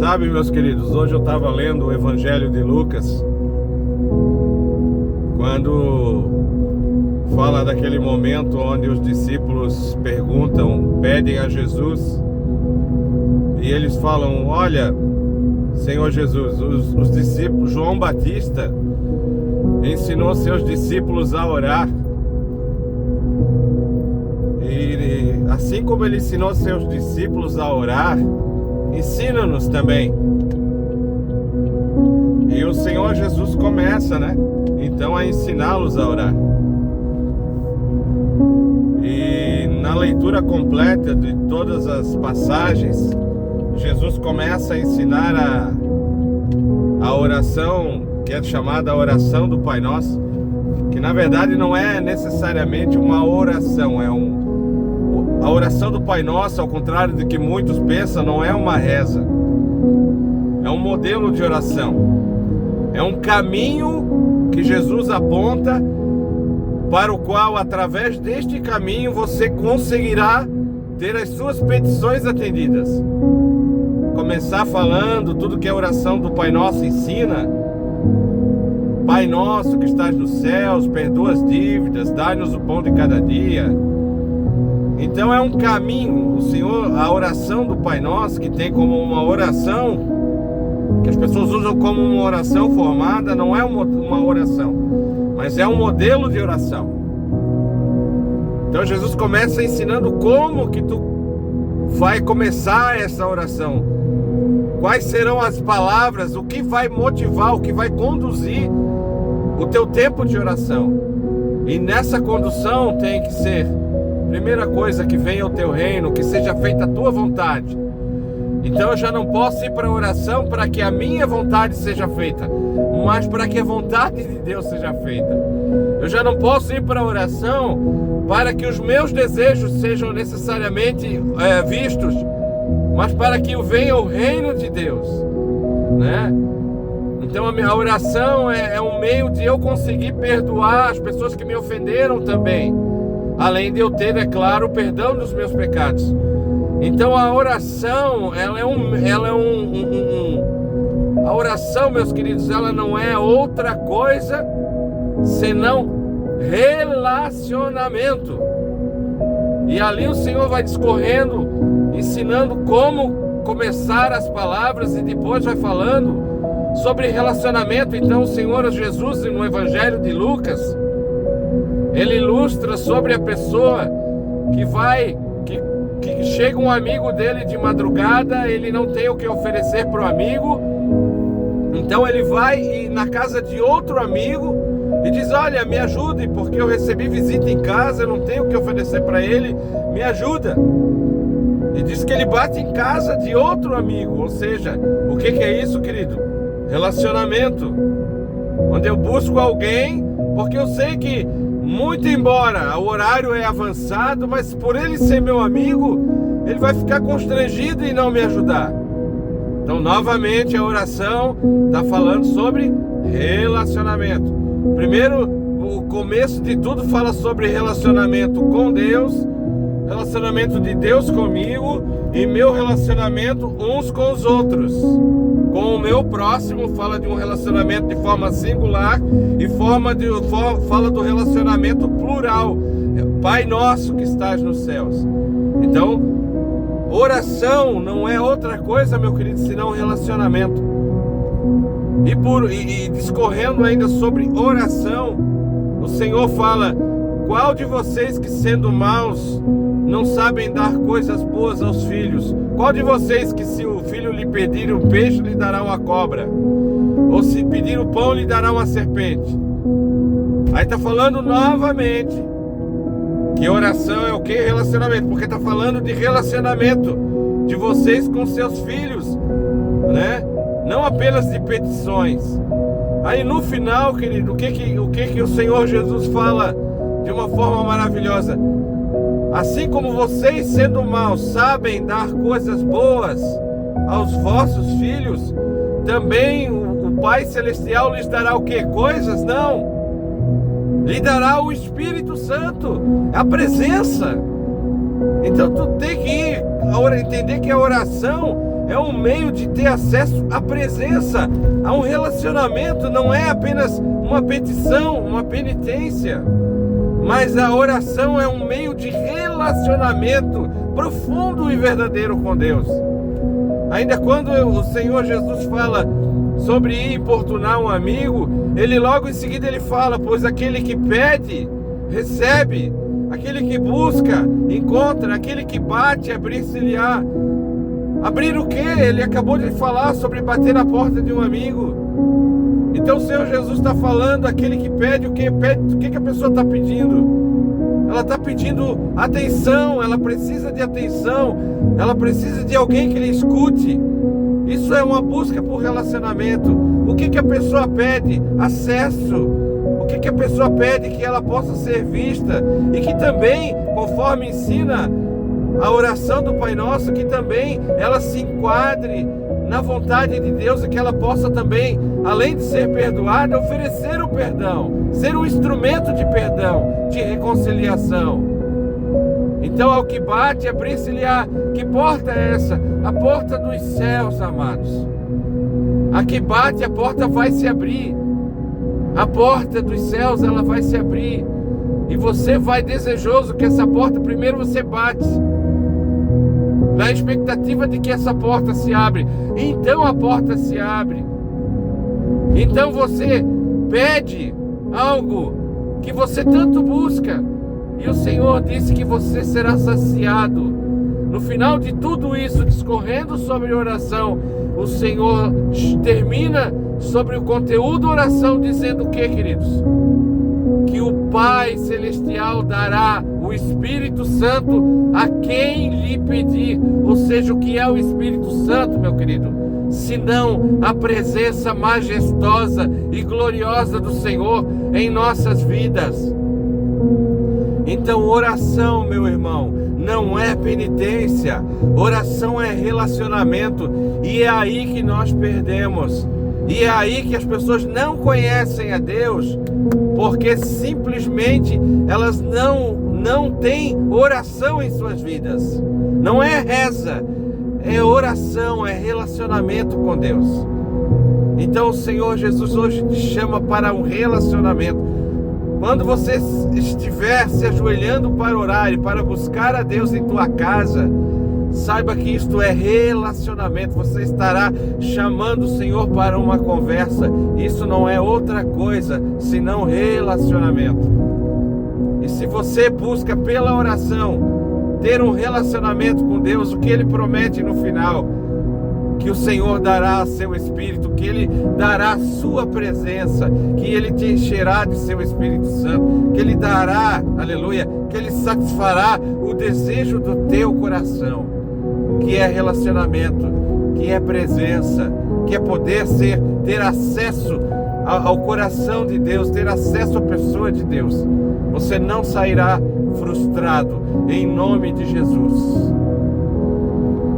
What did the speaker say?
Sabe, meus queridos, hoje eu estava lendo o Evangelho de Lucas, quando fala daquele momento onde os discípulos pedem a Jesus, e eles falam: olha, Senhor Jesus, os discípulos, João Batista ensinou seus discípulos a orar, e assim como ele ensinou seus discípulos a orar, ensina-nos também. E o Senhor Jesus começa, então a ensiná-los a orar. E na leitura completa de todas as passagens, Jesus começa a ensinar a oração, que é chamada a oração do Pai Nosso, que na verdade não é necessariamente uma oração, a oração do Pai Nosso, ao contrário do que muitos pensam, não é uma reza, é um modelo de oração, é um caminho que Jesus aponta, para o qual, através deste caminho, você conseguirá ter as suas petições atendidas. Começar falando tudo que a oração do Pai Nosso ensina: Pai nosso que estás nos céus, perdoa as dívidas, dai-nos o pão de cada dia. Então é um caminho, a oração do Pai Nosso, que tem como uma oração, que as pessoas usam como uma oração formada, não é uma oração, mas é um modelo de oração. Então Jesus começa ensinando como que tu vai começar essa oração, quais serão as palavras, o que vai motivar, o que vai conduzir o teu tempo de oração. E nessa condução tem que ser: primeira coisa, que venha o teu reino, que seja feita a tua vontade. Então eu já não posso ir para a oração para que a minha vontade seja feita, mas para que a vontade de Deus seja feita. Eu já não posso ir para a oração para que os meus desejos sejam necessariamente vistos, mas para que venha o reino de Deus, Então a oração é um meio de eu conseguir perdoar as pessoas que me ofenderam também, além de eu ter, é claro, o perdão dos meus pecados. Então a oração, a oração, meus queridos, ela não é outra coisa senão relacionamento. E ali o Senhor vai discorrendo, ensinando como começar as palavras, e depois vai falando sobre relacionamento. Então o Senhor Jesus, no Evangelho de Lucas, ele ilustra sobre a pessoa que chega um amigo dele de madrugada, ele não tem o que oferecer para o amigo, então ele vai na casa de outro amigo e diz: olha, me ajude, porque eu recebi visita em casa, eu não tenho o que oferecer para ele, me ajuda. E diz que ele bate em casa de outro amigo. Ou seja, o que é isso, querido? Relacionamento, onde eu busco alguém, porque eu sei que, muito embora o horário é avançado, mas por ele ser meu amigo, ele vai ficar constrangido em não me ajudar. Então, novamente, a oração está falando sobre relacionamento. Primeiro, o começo de tudo fala sobre relacionamento com Deus, relacionamento de Deus comigo e meu relacionamento uns com os outros. Com o meu próximo, fala de um relacionamento de forma singular e fala do relacionamento plural. Pai nosso que estás nos céus. Então, oração não é outra coisa, meu querido, senão relacionamento. E discorrendo ainda sobre oração, o Senhor fala: qual de vocês que, sendo maus, não sabem dar coisas boas aos filhos? Qual de vocês que, se o filho lhe pedir um peixe, lhe dará uma cobra? Ou se pedir o pão, lhe dará uma serpente? Aí está falando novamente que oração é o que? Relacionamento. Porque está falando de relacionamento de vocês com seus filhos, não apenas de petições. Aí no final, querido, o que o Senhor Jesus fala de uma forma maravilhosa? Assim como vocês, sendo maus, sabem dar coisas boas aos vossos filhos, também o Pai Celestial lhes dará o quê? Coisas? Não. Lhe dará o Espírito Santo, a presença. Então tu tem que entender que a oração é um meio de ter acesso à presença, a um relacionamento. Não é apenas uma petição, uma penitência, mas a oração é um meio de relacionamento profundo e verdadeiro com Deus. Ainda quando o Senhor Jesus fala sobre ir importunar um amigo, ele logo em seguida ele fala: pois aquele que pede, recebe, aquele que busca, encontra, aquele que bate, abrir-se-lhe-á. Abrir o quê? Ele acabou de falar sobre bater na porta de um amigo. Então o Senhor Jesus está falando: aquele que pede, o que pede, o que a pessoa está pedindo? Ela está pedindo atenção, ela precisa de atenção, ela precisa de alguém que lhe escute. Isso é uma busca por relacionamento. O que a pessoa pede? Acesso. O que a pessoa pede? Que ela possa ser vista. E que também, conforme ensina a oração do Pai Nosso, que também ela se enquadre na vontade de Deus, e que ela possa também, além de ser perdoada, oferecer o perdão, ser um instrumento de perdão, de reconciliação. Então, ao que bate, abrir-se-lhe-á. Que porta é essa? A porta dos céus, amados. A que bate, a porta vai se abrir. A porta dos céus, ela vai se abrir. E você vai desejoso que essa porta, primeiro você bate, na expectativa de que essa porta se abre. Então a porta se abre. Então você pede algo que você tanto busca, e o Senhor disse que você será saciado. No final de tudo isso, discorrendo sobre oração, o Senhor termina sobre o conteúdo da oração dizendo o que, queridos? Que o Pai Celestial dará o Espírito Santo a quem lhe pedir. Ou seja, o que é o Espírito Santo, meu querido? Senão a presença majestosa e gloriosa do Senhor em nossas vidas. Então, oração, meu irmão, não é penitência. Oração é relacionamento. E é aí que nós perdemos. E é aí que as pessoas não conhecem a Deus, porque simplesmente elas não têm oração em suas vidas. Não é reza, é oração, é relacionamento com Deus. Então o Senhor Jesus hoje te chama para um relacionamento. Quando você estiver se ajoelhando para orar e para buscar a Deus em tua casa, saiba que isto é relacionamento. Você estará chamando o Senhor para uma conversa. Isso não é outra coisa senão relacionamento. E se você busca pela oração ter um relacionamento com Deus, o que Ele promete no final? Que o Senhor dará seu Espírito, que Ele dará sua presença, que Ele te encherá de seu Espírito Santo, que Ele dará, aleluia, que Ele satisfará o desejo do teu coração, que é relacionamento, que é presença, que é poder ter acesso ao coração de Deus, ter acesso à pessoa de Deus. Você não sairá frustrado, em nome de Jesus.